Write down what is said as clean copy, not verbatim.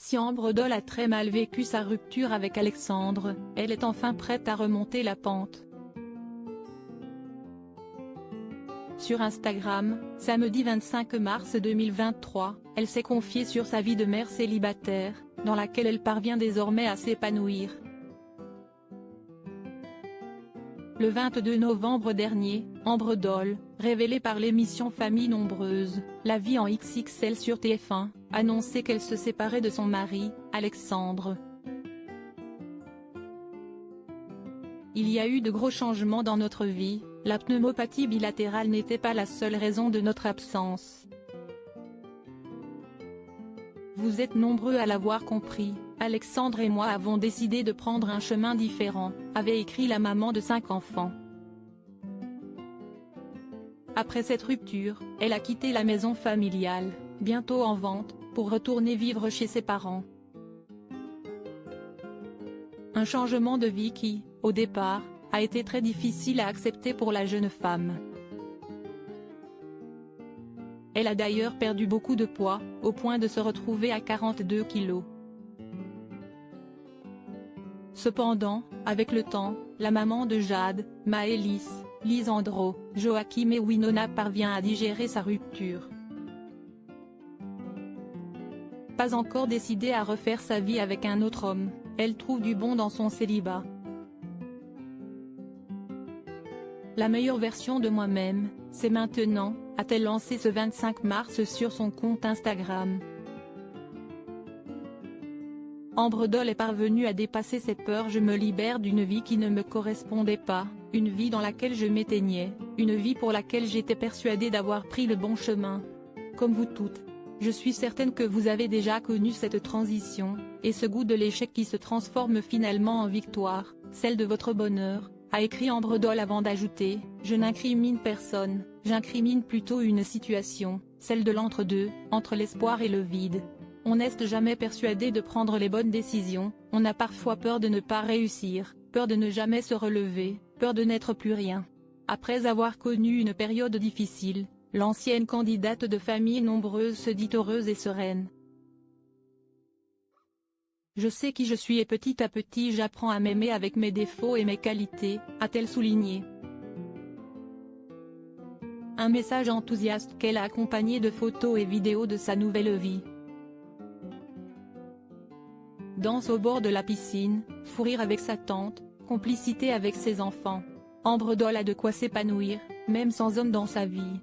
Si Ambre Doll a très mal vécu sa rupture avec Alexandre, elle est enfin prête à remonter la pente. Sur Instagram, samedi 25 mars 2023, elle s'est confiée sur sa vie de mère célibataire, dans laquelle elle parvient désormais à s'épanouir. Le 22 novembre dernier, Ambre Doll, révélée par l'émission Famille Nombreuse, La vie en XXL sur TF1, annonçait qu'elle se séparait de son mari, Alexandre. Il y a eu de gros changements dans notre vie, la pneumopathie bilatérale n'était pas la seule raison de notre absence. Vous êtes nombreux à l'avoir compris, Alexandre et moi avons décidé de prendre un chemin différent, avait écrit la maman de 5 enfants. Après cette rupture, elle a quitté la maison familiale, bientôt en vente, pour retourner vivre chez ses parents. Un changement de vie qui, au départ, a été très difficile à accepter pour la jeune femme. Elle a d'ailleurs perdu beaucoup de poids, au point de se retrouver à 42 kilos. Cependant, avec le temps, la maman de Jade, Maëlys, Lisandro, Joachim et Winona parvient à digérer sa rupture. Pas encore décidée à refaire sa vie avec un autre homme, elle trouve du bon dans son célibat. La meilleure version de moi-même, c'est maintenant, a-t-elle lancé ce 25 mars sur son compte Instagram. Ambre Doll est parvenue à dépasser ses peurs. Je me libère d'une vie qui ne me correspondait pas, une vie dans laquelle je m'éteignais, une vie pour laquelle j'étais persuadée d'avoir pris le bon chemin. Comme vous toutes, je suis certaine que vous avez déjà connu cette transition, et ce goût de l'échec qui se transforme finalement en victoire, celle de votre bonheur, a écrit Ambre Doll avant d'ajouter « Je n'incrimine personne, j'incrimine plutôt une situation, celle de l'entre-deux, entre l'espoir et le vide. On n'est jamais persuadé de prendre les bonnes décisions, on a parfois peur de ne pas réussir, peur de ne jamais se relever, peur de n'être plus rien. » Après avoir connu une période difficile, l'ancienne candidate de Famille Nombreuse se dit heureuse et sereine. Je sais qui je suis et petit à petit j'apprends à m'aimer avec mes défauts et mes qualités, a-t-elle souligné. Un message enthousiaste qu'elle a accompagné de photos et vidéos de sa nouvelle vie. Danse au bord de la piscine, fou rire avec sa tante, complicité avec ses enfants. Ambre Doll a de quoi s'épanouir, même sans homme dans sa vie.